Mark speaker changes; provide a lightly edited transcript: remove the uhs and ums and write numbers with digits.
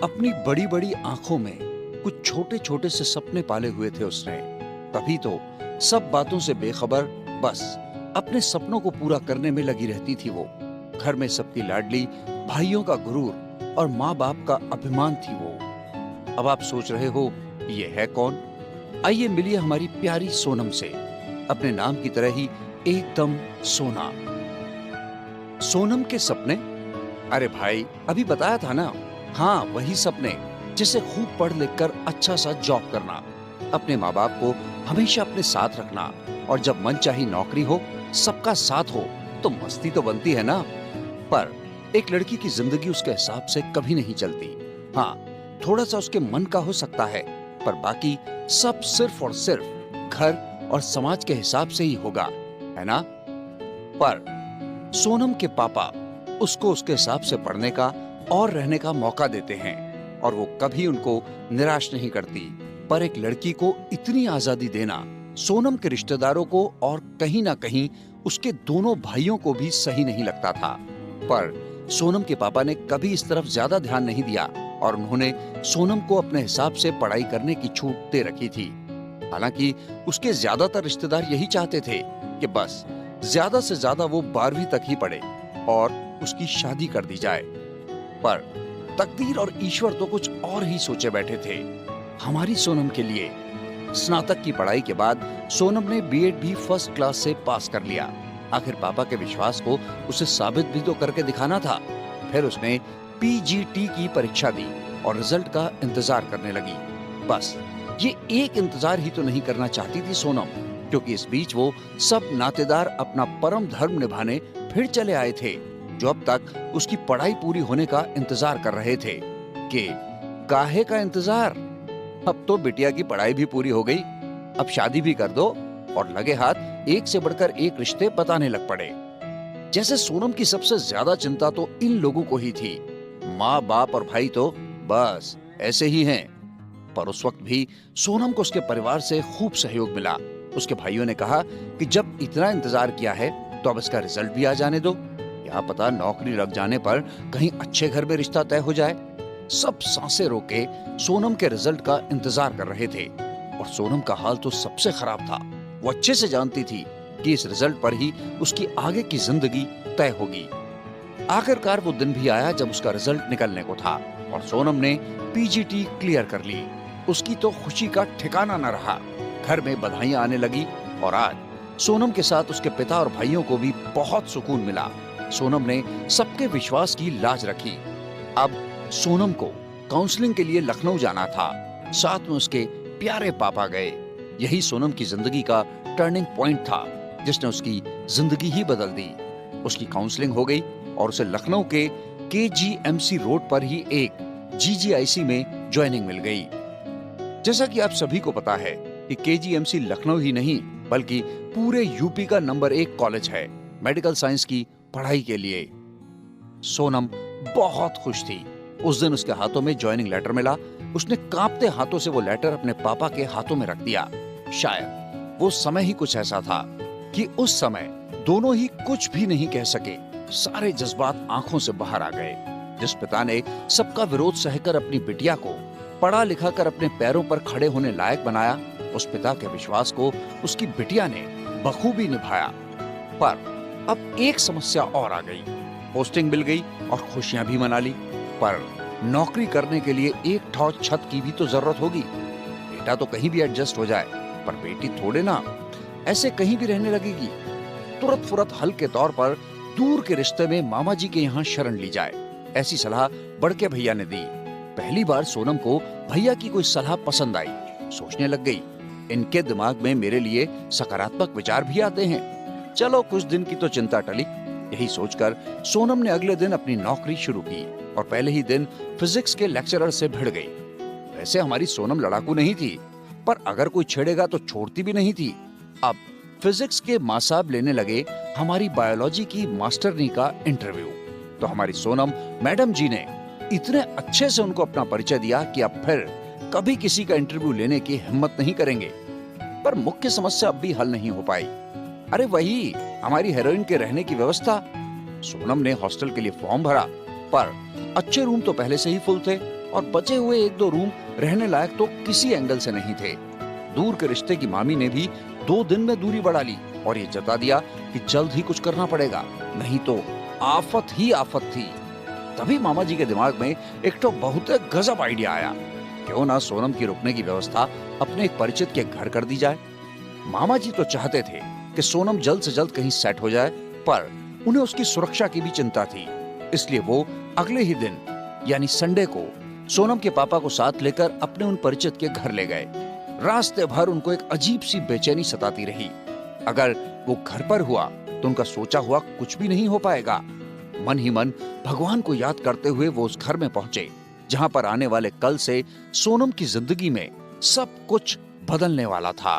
Speaker 1: अपनी बड़ी बड़ी आंखों में कुछ छोटे छोटे से सपने पाले हुए थे उसने। तभी तो सब बातों से बेखबर, बस अपने सपनों को पूरा करने में लगी रहती थी वो। घर में सबकी लाडली, भाइयों का गुरूर और माँ बाप का अभिमान थी वो। अब आप सोच रहे हो ये है कौन? आइए मिलिए हमारी प्यारी सोनम से, अपने नाम की तरह ही एकदम सोना। सोनम के सपने? अरे भाई, अभी बताया था ना। हाँ, वही सपने, जिसे खूब पढ़ लिख कर अच्छा सा जॉब करना, अपने माँ बाप को हमेशा अपने साथ रखना, और जब मन चाही नौकरी हो, सबका साथ हो, तो मस्ती तो बनती है ना। पर एक लड़की की जिंदगी उसके हिसाब से कभी नहीं चलती। हाँ, थोड़ा सा उसके मन का हो सकता है, पर बाकी सब सिर्फ और सिर्फ घर और समाज के हिसाब से ही होगा, है ना। पर सोनम के पापा उसको उसके हिसाब से पढ़ने का और रहने का मौका देते हैं, और वो कभी उनको निराश नहीं करती। पर एक लड़की को इतनी आजादी देना सोनम के रिश्तेदारों को और कहीं ना कहीं उसके दोनों भाइयों को भी सही नहीं लगता था। पर सोनम के पापा ने कभी इस तरफ ज्यादा ध्यान नहीं दिया, और उन्होंने सोनम को अपने हिसाब से पढ़ाई करने की छूट दे रखी थी। हालांकि उसके ज्यादातर रिश्तेदार यही चाहते थे कि बस ज्यादा से ज्यादा वो 12वीं तक ही पढ़े और उसकी शादी कर दी जाए। पर तकदीर और ईश्वर तो कुछ और ही सोचे बैठे थे हमारी सोनम के लिए। स्नातक की पढ़ाई के बाद सोनम ने बीएड भी फर्स्ट क्लास से पास कर लिया। आखिर पापा के विश्वास को उसे साबित भी तो करके दिखाना था। फिर उसने पीजीटी की परीक्षा दी और रिजल्ट का इंतजार करने लगी। बस ये एक इंतजार ही तो नहीं करना चाहती थी सोनम, क्योंकि इस बीच वो सब नातेदार अपना परम धर्म निभाने फिर चले आए थे, जो अब तक उसकी पढ़ाई पूरी होने का इंतजार कर रहे थे। कि काहे का इंतजार, अब तो बिटिया की पढ़ाई भी पूरी हो गई, अब शादी भी कर दो, और लगे हाथ एक से बढ़कर एक रिश्ते बताने लग पड़े। जैसे सोनम की सबसे ज्यादा चिंता तो इन लोगों को ही थी। माँ बाप और भाई तो बस ऐसे ही हैं। पर उस वक्त भी सोनम को उसके परिवार से खूब सहयोग मिला। उसके भाइयों ने कहा कि जब इतना इंतजार किया है तो अब इसका रिजल्ट भी आ जाने दो, क्या पता नौकरी लग जाने पर कहीं अच्छे घर में रिश्ता तय हो जाए। सब सांसें रोके सोनम के रिजल्ट का इंतजार कर रहे थे, और सोनम का हाल तो सबसे खराब था। वो अच्छे से जानती थी कि इस रिजल्ट पर ही उसकी आगे की जिंदगी तय होगी। आखिरकार वो दिन भी आया जब उसका रिजल्ट निकलने को था, और सोनम ने पीजीटी क्लियर कर ली। उसकी तो खुशी का ठिकाना न रहा। घर में बधाइयां आने लगी, और आज सोनम के साथ उसके पिता और भाइयों को भी बहुत सुकून मिला। सोनम ने सबके विश्वास की लाज रखी। अब सोनम को काउंसलिंग के लिए लखनऊ जाना था। साथ में उसके प्यारे पापा गए। यही सोनम की जिंदगी का टर्निंग पॉइंट था, जिसने उसकी जिंदगी ही बदल दी। उसकी काउंसलिंग हो गई और उसे लखनऊ के केजीएमसी रोड पर ही एक जीजीआईसी में ज्वाइनिंग मिल गई। जैसा कि आप सभी को पता है कि केजीएमसी लखनऊ ही नहीं बल्कि पूरे यूपी का नंबर 1 कॉलेज है मेडिकल साइंस की पढ़ाई के लिए। सोनम बहुत खुश थी। उस दिन उसके हाथों में ज्वाइनिंग लेटर मिला। उसने कांपते हाथों से वो लेटर अपने पापा के हाथों में रख दिया। शायद वो समय ही कुछ ऐसा था कि उस समय दोनों ही कुछ भी नहीं कह सके। सारे जज्बात आंखों से बाहर आ गए। जिस पिता ने सबका विरोध सहकर अपनी बिटिया को पढ़ा लिखा कर अपने पैरों पर खड़े होने लायक बनाया, उस पिता के विश्वास को उसकी बिटिया ने बखूबी निभाया। पर अब एक समस्या और आ गई। पोस्टिंग मिल गई और खुशियां भी मना ली, पर नौकरी करने के लिए एक ठौ छत की भी तो जरूरत होगी। बेटा तो कहीं भी एडजस्ट हो जाए, पर बेटी थोड़े ना ऐसे कहीं भी रहने लगेगी। तुरंत फुरत हल के तौर पर दूर के रिश्ते में मामा जी के यहाँ शरण ली जाए, ऐसी सलाह बड़के भैया ने दी। पहली बार सोनम को भैया की कोई सलाह पसंद आई। सोचने लग गई, इनके दिमाग में मेरे लिए सकारात्मक विचार भी आते हैं। चलो कुछ दिन की तो चिंता टली। यही सोचकर सोनम ने अगले दिन अपनी नौकरी शुरू की और पहले ही दिन फिजिक्स के लेक्चरर से भिड़ गई। वैसे हमारी सोनम लड़ाकू नहीं थी, पर अगर कोई छेड़ेगा तो छोड़ती भी नहीं थी। अब फिजिक्स के मासाब लेने लगे हमारी बायोलॉजी की मास्टरनी का इंटरव्यू, तो हमारी सोनम मैडम जी ने इतने अच्छे से उनको अपना परिचय दिया कि अब फिर कभी किसी का इंटरव्यू लेने की हिम्मत नहीं करेंगे। पर मुख्य समस्या अब भी हल नहीं हो पाई। अरे वही हमारी हीरोइन के रहने की व्यवस्था। सोनम ने हॉस्टल के लिए फॉर्म भरा, पर अच्छे रूम तो पहले से ही फुल थे और बचे हुए एक दो रूम रहने लायक तो किसी एंगल से नहीं थे। दूर के रिश्ते की मामी ने भी 2 दिन में दूरी बढ़ा ली और ये जता दिया कि जल्द ही कुछ करना पड़ेगा, नहीं तो आफत ही आफत थी। तभी मामा जी के दिमाग में एक तो बहुत गजब आइडिया आया, क्यों ना सोनम की रुकने की व्यवस्था अपने एक परिचित के घर कर दी जाए। मामा जी तो चाहते थे कि सोनम जल्द से जल्द कहीं सेट हो जाए, पर उन्हें उसकी सुरक्षा की भी चिंता थी। इसलिए वो अगले ही दिन यानी संडे को सोनम के पापा को साथ लेकर अपने उन परिचित के घर ले गए। रास्ते भर उनको एक अजीब सी बेचैनी सताती रही। अगर वो घर पर हुआ तो उनका सोचा हुआ कुछ भी नहीं हो पाएगा। मन ही मन भगवान को याद करते हुए वो उस घर में पहुंचे, जहां पर आने वाले कल से सोनम की जिंदगी में सब कुछ बदलने वाला था।